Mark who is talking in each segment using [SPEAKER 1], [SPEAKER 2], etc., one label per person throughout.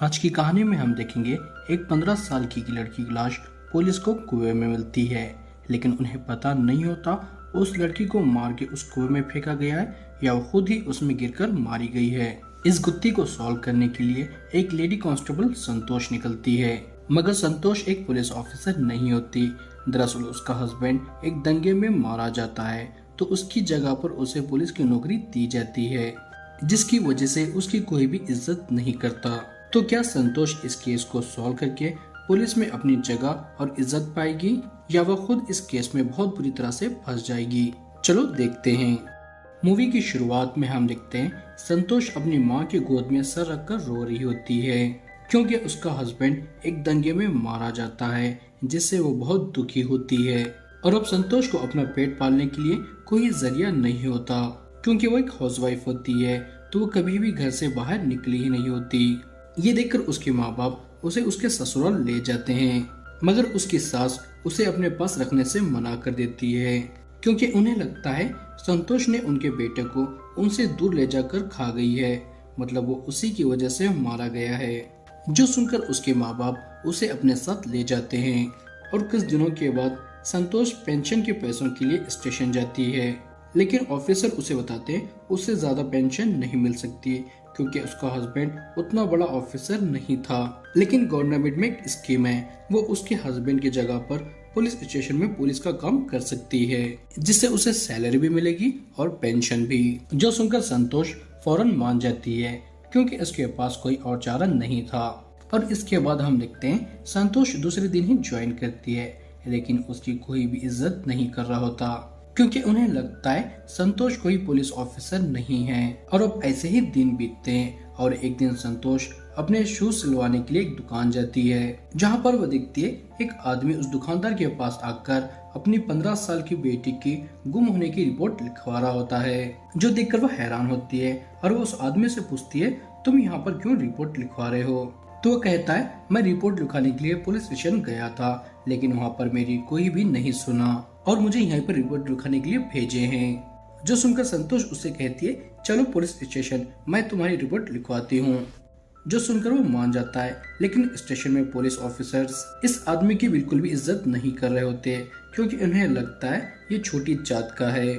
[SPEAKER 1] आज की कहानी में हम देखेंगे एक 15 साल की लड़की की लाश पुलिस को कुएं में मिलती है, लेकिन उन्हें पता नहीं होता उस लड़की को मार के उस कुएं में फेंका गया है या वो खुद ही उसमें गिरकर मारी गई है। इस गुत्थी को सॉल्व करने के लिए एक लेडी कांस्टेबल संतोष निकलती है, मगर संतोष एक पुलिस ऑफिसर नहीं होती। दरअसल उसका हस्बैंड एक दंगे में मारा जाता है, तो उसकी जगह पर उसे पुलिस की नौकरी दी जाती है, जिसकी वजह से उसकी कोई भी इज्जत नहीं करता। तो क्या संतोष इस केस को सॉल्व करके पुलिस में अपनी जगह और इज्जत पाएगी या वह खुद इस केस में बहुत बुरी तरह से फंस जाएगी? चलो देखते हैं। मूवी की शुरुआत में हम देखते हैं संतोष अपनी माँ के गोद में सर रखकर रो रही होती है, क्योंकि उसका हस्बैंड एक दंगे में मारा जाता है, जिससे वो बहुत दुखी होती है। और अब संतोष को अपना पेट पालने के लिए कोई जरिया नहीं होता, क्योंकि वो एक हाउसवाइफ होती है, तो वो कभी भी घर से बाहर निकली ही नहीं होती। ये देखकर उसके माँ बाप उसे उसके ससुराल ले जाते हैं, मगर उसकी सास उसे अपने पास रखने से मना कर देती है, क्योंकि उन्हें लगता है संतोष ने उनके बेटे को उनसे दूर ले जाकर खा गई है, मतलब वो उसी की वजह से मारा गया है। जो सुनकर उसके माँ बाप उसे अपने साथ ले जाते हैं और कुछ दिनों के बाद संतोष पेंशन के पैसों के लिए स्टेशन जाती है, लेकिन ऑफिसर उसे बताते हैं उससे ज्यादा पेंशन नहीं मिल सकती, क्योंकि उसका हस्बैंड उतना बड़ा ऑफिसर नहीं था। लेकिन गवर्नमेंट में एक स्कीम है, वो उसके हस्बैंड की जगह पर पुलिस स्टेशन में पुलिस का काम कर सकती है, जिससे उसे सैलरी भी मिलेगी और पेंशन भी। जो सुनकर संतोष फौरन मान जाती है, क्योंकि उसके पास कोई और चारा नहीं था। और इसके बाद हम देखते हैं संतोष दूसरे दिन ही ज्वाइन करती है, लेकिन उसकी कोई भी इज्जत नहीं कर रहा होता, क्योंकि उन्हें लगता है संतोष कोई पुलिस ऑफिसर नहीं है। और अब ऐसे ही दिन बीतते हैं और एक दिन संतोष अपने शूज सिलवाने के लिए एक दुकान जाती है, जहां पर वह देखती है एक आदमी उस दुकानदार के पास आकर अपनी 15 साल की बेटी की गुम होने की रिपोर्ट लिखवा रहा होता है। जो देखकर वह हैरान होती है और वो उस आदमी से पूछती है, तुम यहाँ पर क्यों रिपोर्ट लिखवा रहे हो? तो वो कहता है, मैं रिपोर्ट लिखवाने के लिए पुलिस स्टेशन गया था, लेकिन वहाँ पर मेरी कोई भी नहीं सुना और मुझे यहाँ पर रिपोर्ट लिखवाने के लिए भेजे हैं। जो सुनकर संतोष उससे कहती है, चलो पुलिस स्टेशन, मैं तुम्हारी रिपोर्ट लिखवाती हूँ। जो सुनकर वो मान जाता है, लेकिन स्टेशन में पुलिस ऑफिसर्स इस आदमी की बिल्कुल भी इज्जत नहीं कर रहे होते, क्योंकि उन्हें लगता है ये छोटी जात का है।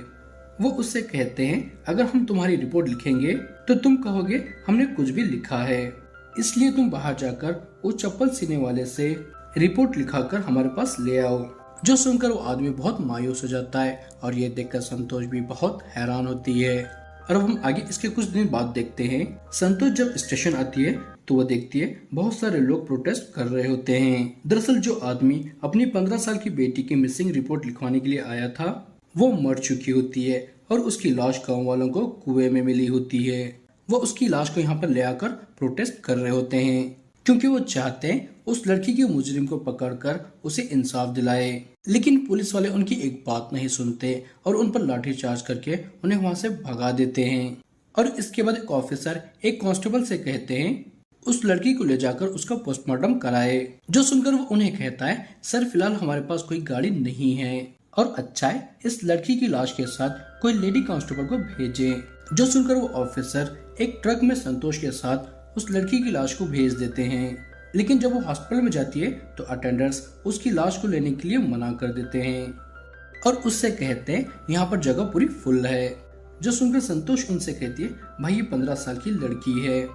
[SPEAKER 1] वो उससे कहते हैं, अगर हम तुम्हारी रिपोर्ट लिखेंगे तो तुम कहोगे हमने कुछ भी लिखा है, इसलिए तुम बाहर जाकर वो चप्पल सीने वाले से रिपोर्ट लिखाकर हमारे पास ले आओ। जो सुनकर वो आदमी बहुत मायूस हो जाता है और ये देखकर संतोष भी बहुत हैरान होती है। और अब हम आगे इसके कुछ दिन बाद देखते हैं, संतोष जब स्टेशन आती है तो वो देखती है बहुत सारे लोग प्रोटेस्ट कर रहे होते हैं। दरअसल जो आदमी अपनी 15 साल की बेटी की मिसिंग रिपोर्ट लिखवाने के लिए आया था, वो मर चुकी होती है और उसकी लाश गाँव वालों को कुएं में मिली होती है। वो उसकी लाश को यहाँ पर ले आकर प्रोटेस्ट कर रहे होते हैं, क्योंकि वो चाहते हैं उस लड़की के मुजरिम को पकड़कर उसे इंसाफ दिलाए। लेकिन पुलिस वाले उनकी एक बात नहीं सुनते और उन पर लाठीचार्ज करके उन्हें वहां से भगा देते हैं। और इसके बाद एक ऑफिसर एक कांस्टेबल से कहते हैं उस लड़की को ले जाकर उसका पोस्टमार्टम कराए। जो सुनकर वो उन्हें कहता है, सर फिलहाल हमारे पास कोई गाड़ी नहीं है, और अच्छा है इस लड़की की लाश के साथ कोई लेडी कांस्टेबल को भेजे। जो सुनकर वो ऑफिसर एक ट्रक में संतोष के साथ उस लड़की की लाश को भेज देते हैं, लेकिन जब वो हॉस्पिटल में जाती है तो अटेंडर्स उसकी लाश को लेने के लिए मना कर देते हैं और उससे कहते हैं यहाँ पर जगह पूरी फुल है। जो सुनकर संतोष उनसे कहती है, भाई ये 15 साल की लड़की है,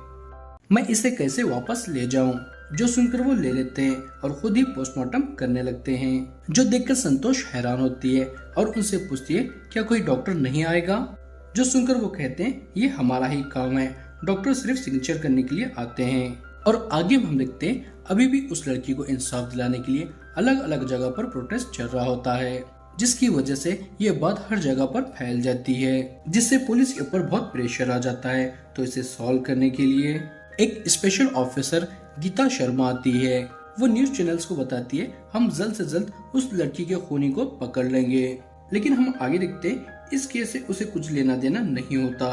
[SPEAKER 1] मैं इसे कैसे वापस ले जाऊं? जो सुनकर वो ले लेते हैं और खुद ही पोस्टमार्टम करने लगते हैं। जो देखकर संतोष हैरान होती है और उनसे पूछती है, क्या कोई डॉक्टर नहीं आएगा? जो सुनकर वो कहते हैं, ये हमारा ही काम है, डॉक्टर सिर्फ सिग्नेचर करने के लिए आते हैं। और आगे हम देखते हैं अभी भी उस लड़की को इंसाफ दिलाने के लिए अलग अलग जगह पर प्रोटेस्ट चल रहा होता है, जिसकी वजह से ये बात हर जगह पर फैल जाती है, जिससे पुलिस के ऊपर बहुत प्रेशर आ जाता है। तो इसे सॉल्व करने के लिए एक स्पेशल ऑफिसर गीता शर्मा आती है। वो न्यूज चैनल्स को बताती है, हम जल्द से जल्द उस लड़की के खूनी को पकड़ लेंगे। लेकिन हम आगे देखते हैं इस केस से उसे कुछ लेना देना नहीं होता।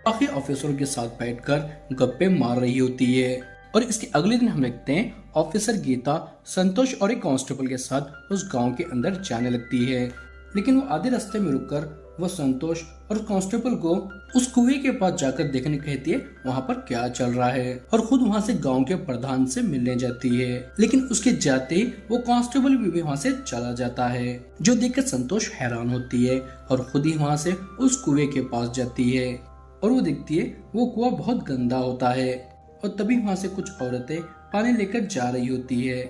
[SPEAKER 1] बाकी ऑफिसरों के साथ बैठकर गप्पे मार रही होती है। और इसके अगले दिन हम देखते हैं ऑफिसर गीता संतोष और एक कांस्टेबल के साथ उस गांव के अंदर जाने लगती है, लेकिन वो आधे रास्ते में रुककर वो संतोष और कांस्टेबल को उस कुएं के पास जाकर देखने कहती है वहाँ पर क्या चल रहा है, और खुद वहाँ से गांव के प्रधान से मिलने जाती है। लेकिन उसके जाते ही वो कांस्टेबल भी वहाँ से चला जाता है, जो देखकर संतोष हैरान होती है और खुद ही वहाँ से उस कुएं के पास जाती है और वो देखती है वो कुआं बहुत गंदा होता है। और तभी वहाँ से कुछ औरतें पानी लेकर जा रही होती है,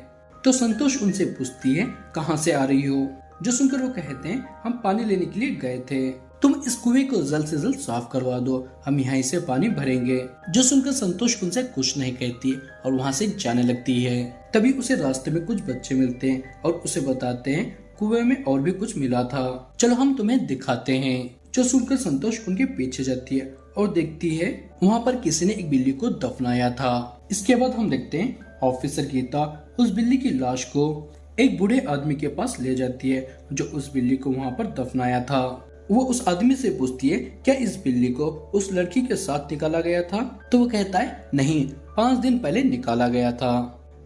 [SPEAKER 1] तो संतोष उनसे पूछती है कहाँ से आ रही हो, जो सुनकर वो कहते हैं हम पानी लेने के लिए गए थे, तुम इस कुएं को जल्द से जल्द साफ करवा दो, हम यहाँ से पानी भरेंगे। जो सुनकर संतोष उनसे कुछ नहीं कहती और वहाँ से जाने लगती है। तभी उसे रास्ते में कुछ बच्चे मिलते हैं और उसे बताते हैं कुएं में और भी कुछ मिला था, चलो हम तुम्हें दिखाते हैं। जो सुनकर संतोष उनके पीछे जाती है और देखती है वहाँ पर किसी ने एक बिल्ली को दफनाया था। इसके बाद हम देखते हैं ऑफिसर गीता उस बिल्ली की लाश को एक बूढ़े आदमी के पास ले जाती है, जो उस बिल्ली को वहाँ पर दफनाया था। वो उस आदमी से पूछती है क्या इस बिल्ली को उस लड़की के साथ निकाला गया था, तो वो कहता है नहीं, 5 दिन पहले निकाला गया था।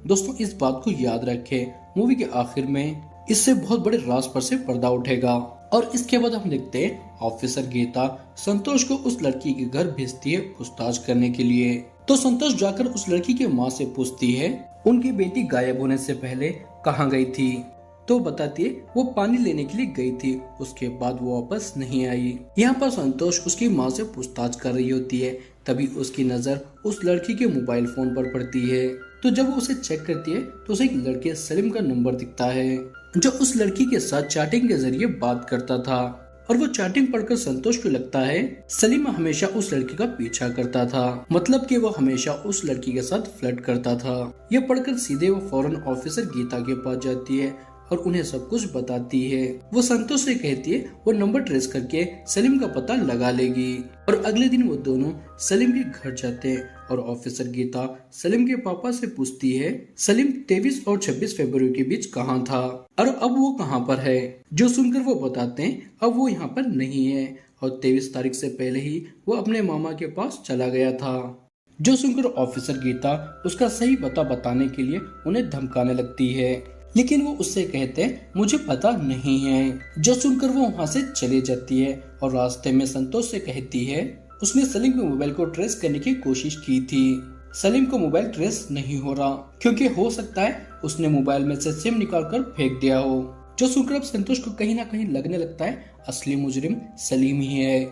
[SPEAKER 1] दोस्तों इस बात को याद रखें, मूवी के आखिर में इससे बहुत बड़े राज पर से पर्दा उठेगा। और इसके बाद हम देखते हैं ऑफिसर गीता संतोष को उस लड़की के घर भेजती है पूछताछ करने के लिए। तो संतोष जाकर उस लड़की की माँ से पूछती है उनकी बेटी गायब होने से पहले कहाँ गई थी, तो बताती है वो पानी लेने के लिए गई थी, उसके बाद वो वापस नहीं आई। यहाँ पर संतोष उसकी माँ से पूछताछ कर रही होती है, तभी उसकी नजर उस लड़की के मोबाइल फोन पर पड़ती है। तो जब वो उसे चेक करती है तो उसे एक लड़के सलीम का नंबर दिखता है, जो उस लड़की के साथ चैटिंग के जरिए बात करता था। और वो चैटिंग पढ़कर संतोष को लगता है सलीम हमेशा उस लड़की का पीछा करता था, मतलब कि वो हमेशा उस लड़की के साथ फ्लर्ट करता था। यह पढ़कर सीधे वो फौरन ऑफिसर गीता के पास जाती है और उन्हें सब कुछ बताती है। वो संतोष से कहती है वो नंबर ट्रेस करके सलीम का पता लगा लेगी। और अगले दिन वो दोनों सलीम के घर जाते हैं और ऑफिसर गीता सलीम के पापा से पूछती है सलीम 23 और 26 फरवरी के बीच कहाँ था और अब वो कहाँ पर है। जो सुनकर वो बताते हैं अब वो यहाँ पर नहीं है और 23 तारीख से पहले ही वो अपने मामा के पास चला गया था। जो सुनकर ऑफिसर गीता उसका सही पता बताने के लिए उन्हें धमकाने लगती है, लेकिन वो उससे कहते हैं मुझे पता नहीं है। जो सुनकर वो वहाँ से चली जाती है और रास्ते में संतोष से कहती है उसने सलीम के मोबाइल को ट्रेस करने की कोशिश की थी, सलीम को मोबाइल ट्रेस नहीं हो रहा क्योंकि हो सकता है उसने मोबाइल में से सिम निकाल कर फेंक दिया हो। जो सुनकर अब संतोष को कहीं ना कहीं लगने लगता है असली मुजरिम सलीम ही है।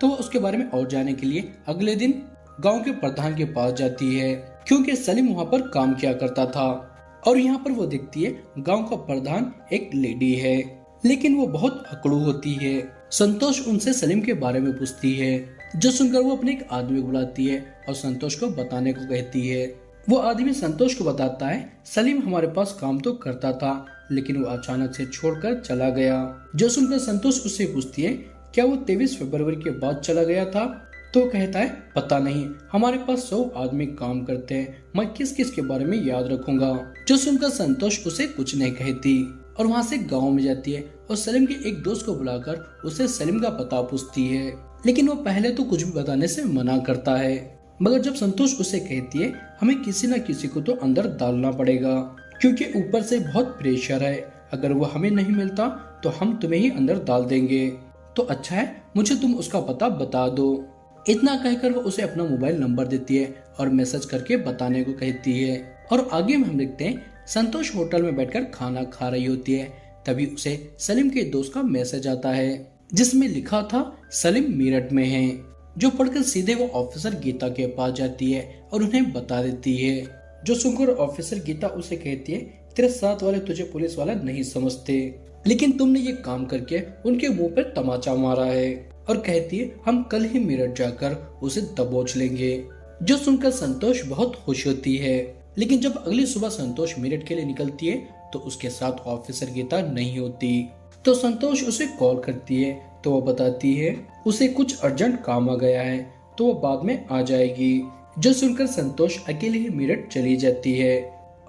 [SPEAKER 1] तो वो उसके बारे में और जानने के लिए अगले दिन गाँव के प्रधान के पास जाती है, क्योंकि सलीम वहाँ पर काम किया करता था। और यहाँ पर वो देखती है गांव का प्रधान एक लेडी है, लेकिन वो बहुत अकड़ू होती है। संतोष उनसे सलीम के बारे में पूछती है, जो सुनकर वो अपने एक आदमी को बुलाती है और संतोष को बताने को कहती है। वो आदमी संतोष को बताता है सलीम हमारे पास काम तो करता था, लेकिन वो अचानक से छोड़कर चला गया। जो सुनकर संतोष उससे पूछती है क्या वो 23 फरवरी के बाद चला गया था, तो कहता है पता नहीं, हमारे पास 100 आदमी काम करते हैं, मैं किस किस के बारे में याद रखूंगा। जो सुनकर संतोष उसे कुछ नहीं कहती और वहाँ से गांव में जाती है और सलीम के एक दोस्त को बुलाकर उसे सलीम का पता पूछती है, लेकिन वो पहले तो कुछ भी बताने से मना करता है। मगर जब संतोष उसे कहती है हमें किसी न किसी को तो अंदर डालना पड़ेगा, क्योंकि ऊपर से बहुत प्रेशर है, अगर वो हमें नहीं मिलता तो हम तुम्हें ही अंदर डाल देंगे, तो अच्छा है मुझे तुम उसका पता बता दो। इतना कहकर वो उसे अपना मोबाइल नंबर देती है और मैसेज करके बताने को कहती है। और आगे में हम देखते हैं संतोष होटल में बैठकर खाना खा रही होती है, तभी उसे सलीम के दोस्त का मैसेज आता है जिसमें लिखा था सलीम मेरठ में है। जो पढ़कर सीधे वो ऑफिसर गीता के पास जाती है और उन्हें बता देती है। जो सुनकर ऑफिसर गीता उसे कहती है तेरे साथ वाले तुझे पुलिस वाला नहीं समझते, लेकिन तुमने ये काम करके उनके मुंह पर तमाचा मारा है। और कहती है हम कल ही मेरठ जाकर उसे दबोच लेंगे। जो सुनकर संतोष बहुत खुश होती है, लेकिन जब अगली सुबह संतोष मेरठ के लिए निकलती है तो उसके साथ ऑफिसर गीता नहीं होती। तो संतोष उसे कॉल करती है तो वो बताती है उसे कुछ अर्जेंट काम आ गया है, तो वो बाद में आ जाएगी। जो सुनकर संतोष अकेले ही मेरठ चली जाती है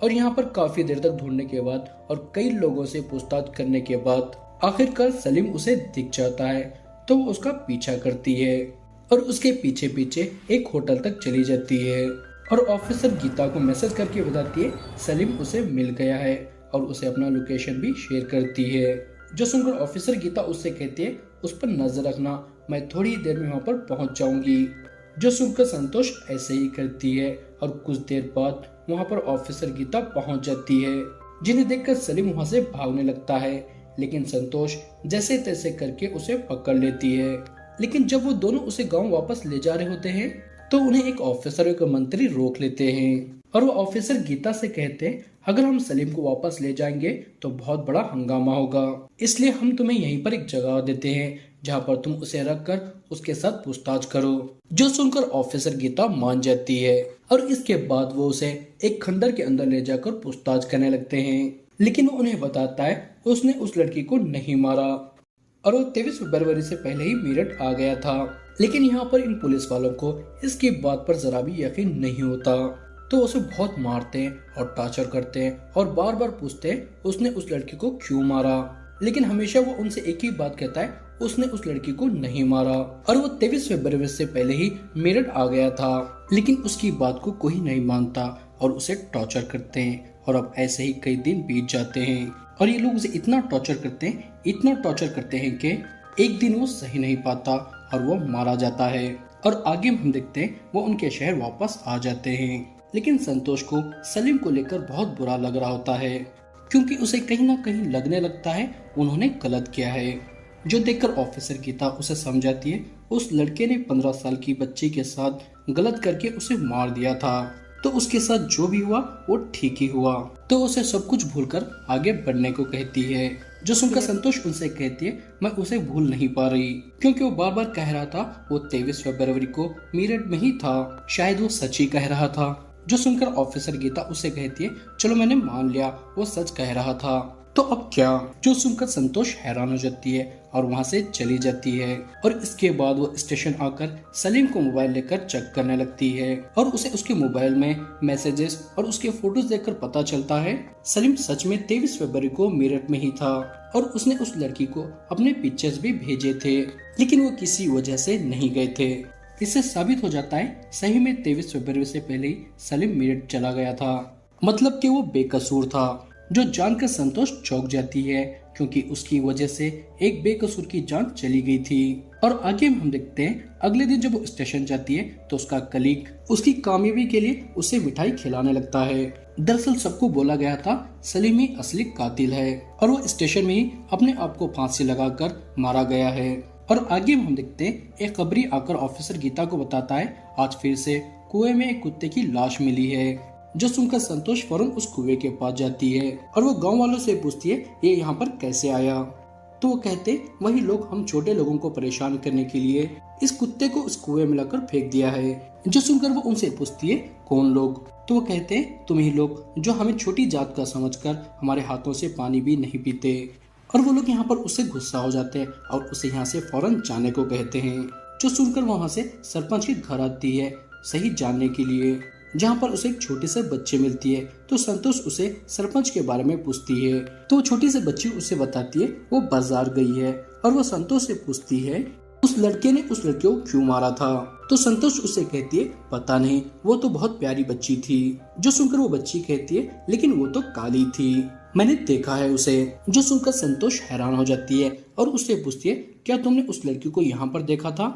[SPEAKER 1] और यहाँ पर काफी देर तक ढूंढने के बाद और कई लोगों से पूछताछ करने के बाद आखिरकार सलीम उसे दिख जाता है, तो वो उसका पीछा करती है और उसके पीछे पीछे एक होटल तक चली जाती है और ऑफिसर गीता को मैसेज करके बताती है सलीम उसे मिल गया है और उसे अपना लोकेशन भी शेयर करती है। जो सुनकर ऑफिसर गीता उससे कहती है उस पर नजर रखना, मैं थोड़ी देर में वहां पर पहुंच जाऊंगी। जो सुनकर संतोष ऐसे ही करती है और कुछ देर बाद वहां पर ऑफिसर गीता पहुंच जाती है, जिन्हें देखकर सलीम वहां से भागने लगता है, लेकिन संतोष जैसे तैसे करके उसे पकड़ लेती है। लेकिन जब वो दोनों उसे गांव वापस ले जा रहे होते हैं तो उन्हें एक ऑफिसर और एक मंत्री रोक लेते हैं और वो ऑफिसर गीता से कहते हैं अगर हम सलीम को वापस ले जाएंगे तो बहुत बड़ा हंगामा होगा, इसलिए हम तुम्हें यहीं पर एक जगह देते हैं जहाँ पर तुम उसे रख कर उसके साथ पूछताछ करो। जो सुनकर ऑफिसर गीता मान जाती है और इसके बाद वो उसे एक खंडर के अंदर ले जाकर पूछताछ करने लगते हैं, लेकिन वो उन्हें बताता है उसने उस लड़की को नहीं मारा और वो 23 फरवरी से पहले ही मेरठ आ गया था। लेकिन यहाँ पर इन पुलिस वालों को इसकी बात पर जरा भी यकीन नहीं होता, तो उसे बहुत मारते हैं और टॉर्चर करते हैं और बार बार पूछते हैं उसने उस लड़की को क्यों मारा, लेकिन हमेशा वो उनसे एक ही बात कहता है उसने उस लड़की को नहीं मारा और वो 23 फरवरी से पहले ही मेरठ आ गया था। लेकिन उसकी बात को कोई नहीं मानता और उसे टॉर्चर करते हैं और अब ऐसे ही कई दिन बीत जाते हैं और ये लोग उसे इतना टॉर्चर करते हैं कि एक दिन वो सही नहीं पाता और वो मारा जाता है। और आगे हम देखते हैं वो उनके शहर वापस आ जाते हैं, लेकिन संतोष को सलीम को लेकर बहुत बुरा लग रहा होता है, क्योंकि उसे कहीं ना कहीं लगने लगता है उन्होंने गलत किया है। जो देखकर ऑफिसर गीता उसे समझाती है उस लड़के ने 15 साल की बच्ची के साथ गलत करके उसे मार दिया था, तो उसके साथ जो भी हुआ वो ठीक ही हुआ, तो उसे सब कुछ भूलकर आगे बढ़ने को कहती है। जो सुनकर संतोष उनसे कहती है मैं उसे भूल नहीं पा रही, क्योंकि वो बार बार कह रहा था वो 23 फरवरी को मेरठ में ही था, शायद वो सच ही कह रहा था। जो सुनकर ऑफिसर गीता उसे कहती है चलो मैंने मान लिया वो सच कह रहा था, तो अब क्या। जो सुनकर संतोष हैरान हो जाती है और वहां से चली जाती है और इसके बाद वो स्टेशन आकर सलीम को मोबाइल लेकर चेक करने लगती है और उसे उसके मोबाइल में मैसेजेस और उसके फोटोज देखकर पता चलता है सलीम सच में 23 फरवरी को मेरठ में ही था और उसने उस लड़की को अपने पिक्चर्स भी भेजे थे, लेकिन वो किसी वजह से नहीं गए थे। इससे साबित हो जाता है सही में 23 फरवरी से पहले ही सलीम मेरठ चला गया था, मतलब कि वो बेकसूर था। जो जानकर संतोष चौंक जाती है, क्योंकि उसकी वजह से एक बेकसूर की जान चली गई थी। और आगे हम देखते हैं अगले दिन जब वो स्टेशन जाती है तो उसका कलीग उसकी कामयाबी के लिए उसे मिठाई खिलाने लगता है। दरअसल सबको बोला गया था सलीम ही असली कातिल है और वो स्टेशन में ही अपने आप को फांसी लगाकर मारा गया है। और आगे हम देखते हैं एक खबरी आकर ऑफिसर गीता को बताता है आज फिर से कुएं में एक कुत्ते की लाश मिली है। जो सुनकर संतोष फौरन उस कुएं के पास जाती है और वो गांव वालों से पूछती है ये यहाँ पर कैसे आया, तो वो कहते वही लोग हम छोटे लोगों को परेशान करने के लिए इस कुत्ते को उस कुएं में लाकर फेंक दिया है। जो सुनकर वो उनसे पूछती है कौन लोग, तो वो कहते तुम ही लोग जो हमें छोटी जात का समझकर हमारे हाथों से पानी भी नहीं पीते। और वो लोग यहाँ पर उससे गुस्सा हो जाते हैं और उसे यहाँ से फौरन जाने को कहते हैं। जो सुनकर वहाँ से सरपंच के घर आती है सही जानने के लिए, जहाँ पर उसे एक छोटे से बच्चे मिलती है। तो संतोष उसे सरपंच के बारे में पूछती है, तो छोटी से बच्ची उसे बताती है वो बाजार गई है और वो संतोष से पूछती है उस लड़के ने उस लड़के को क्यों मारा था। तो संतोष उसे कहती है पता नहीं, वो तो बहुत प्यारी बच्ची थी। जो सुनकर वो बच्ची कहती है लेकिन वो तो काली थी, मैंने देखा है उसे। जो सुनकर संतोष हैरान हो जाती है और उससे पूछती है क्या तुमने उस लड़की को यहाँ पर देखा था।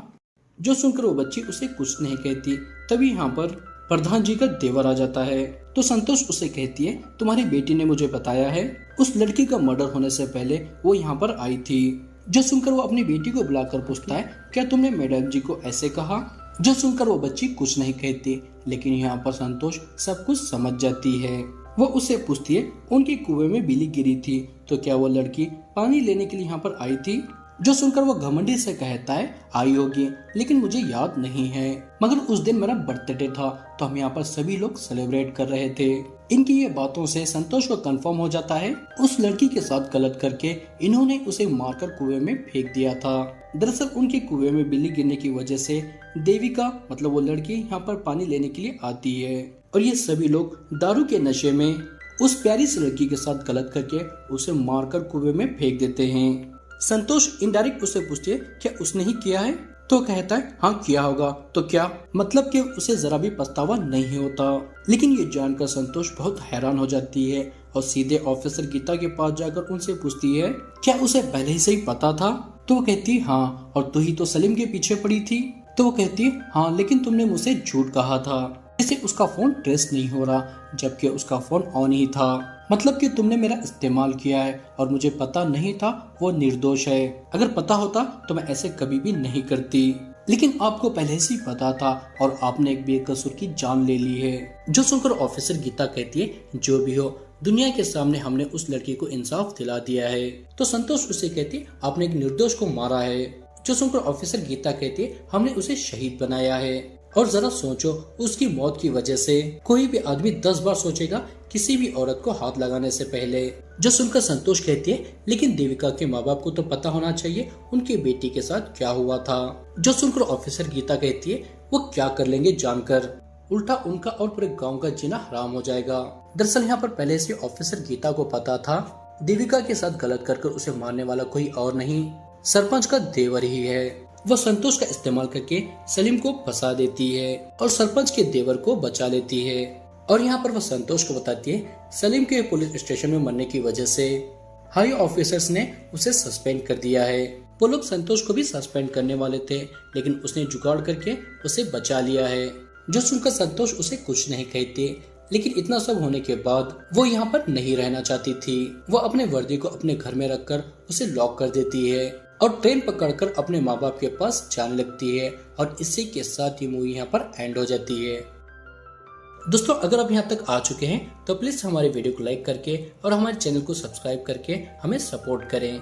[SPEAKER 1] जो सुनकर वो बच्ची उसे कुछ नहीं कहती। तभी यहाँ पर प्रधान जी का देवर आ जाता है। तो संतोष उसे कहती है तुम्हारी बेटी ने मुझे बताया है उस लड़की का मर्डर होने से पहले वो यहाँ पर आई थी। जो सुनकर वो अपनी बेटी को बुलाकर पूछता है क्या तुमने मैडम जी को ऐसे कहा। जो सुनकर वो बच्ची कुछ नहीं कहती, लेकिन यहाँ पर संतोष सब कुछ समझ जाती है। वो उससे पूछती है उनके कुएं में बिल्ली गिरी थी, तो क्या वो लड़की पानी लेने के लिए यहाँ पर आई थी। जो सुनकर वो घमंडी से कहता है आई होगी, लेकिन मुझे याद नहीं है, मगर उस दिन मेरा बर्थडे था तो हम यहाँ पर सभी लोग सेलिब्रेट कर रहे थे। इनकी ये बातों से संतोष को कंफर्म हो जाता है उस लड़की के साथ गलत करके इन्होंने उसे मारकर कुएं में फेंक दिया था। दरअसल उनके कुएं में बिल्ली गिरने की वजह से देविका मतलब वो लड़की यहाँ पर पानी लेने के लिए आती है और ये सभी लोग दारू के नशे में उस प्यारी सी लड़की के साथ गलत करके उसे मारकर कुएं में फेंक देते हैं। संतोष इनडायरेक्ट उससे पूछते क्या उसने ही किया है, तो कहता है हाँ किया होगा तो क्या, मतलब कि उसे जरा भी पछतावा नहीं होता। लेकिन ये जानकर संतोष बहुत हैरान हो जाती है और सीधे ऑफिसर गीता के पास जाकर उनसे पूछती है क्या उसे पहले से ही पता था। तो वो कहती है हाँ, और तू ही तो सलीम के पीछे पड़ी थी। तो वो कहती है हाँ, लेकिन तुमने मुझसे झूठ कहा था, जैसे उसका फोन ट्रेस नहीं हो रहा जबकि उसका फोन ऑन ही था, मतलब कि तुमने मेरा इस्तेमाल किया है और मुझे पता नहीं था वो निर्दोष है। अगर पता होता तो मैं ऐसे कभी भी नहीं करती, लेकिन आपको पहले से ही पता था और आपने एक बेकसूर की जान ले ली है। जो सुनकर ऑफिसर गीता कहती है जो भी हो, दुनिया के सामने हमने उस लड़की को इंसाफ दिला दिया है। तो संतोष उसे कहती है आपने एक निर्दोष को मारा है। जो सुनकर ऑफिसर गीता कहती है हमने उसे शहीद बनाया है। और जरा सोचो, उसकी मौत की वजह से कोई भी आदमी 10 बार सोचेगा किसी भी औरत को हाथ लगाने से पहले। जो सुनकर संतोष कहती है लेकिन देविका के माँ बाप को तो पता होना चाहिए उनकी बेटी के साथ क्या हुआ था। जो सुनकर ऑफिसर गीता कहती है वो क्या कर लेंगे जानकर, उल्टा उनका और पूरे गांव का जीना हराम हो जाएगा। दरअसल यहाँ पर पहले से ऑफिसर गीता को पता था देविका के साथ गलत कर उसे मारने वाला कोई और नहीं, सरपंच का देवर ही है। वो संतोष का इस्तेमाल करके सलीम को फंसा देती है और सरपंच के देवर को बचा लेती है। और यहाँ पर वो संतोष को बताती है सलीम के पुलिस स्टेशन में मरने की वजह से हाई ऑफिसर्स ने उसे सस्पेंड कर दिया है। वो लोग संतोष को भी सस्पेंड करने वाले थे, लेकिन उसने जुगाड़ करके उसे बचा लिया है। जो सुनकर संतोष उसे कुछ नहीं कहते, लेकिन इतना सब होने के बाद वो यहाँ पर नहीं रहना चाहती थी। वो अपने वर्दी को अपने घर में रखकर उसे लॉक कर देती है और ट्रेन पकड़कर अपने माँ बाप के पास जाने लगती है। और इसी के साथ ये मूवी यहाँ पर एंड हो जाती है। दोस्तों अगर आप यहाँ तक आ चुके हैं तो प्लीज हमारे वीडियो को लाइक करके और हमारे चैनल को सब्सक्राइब करके हमें सपोर्ट करें।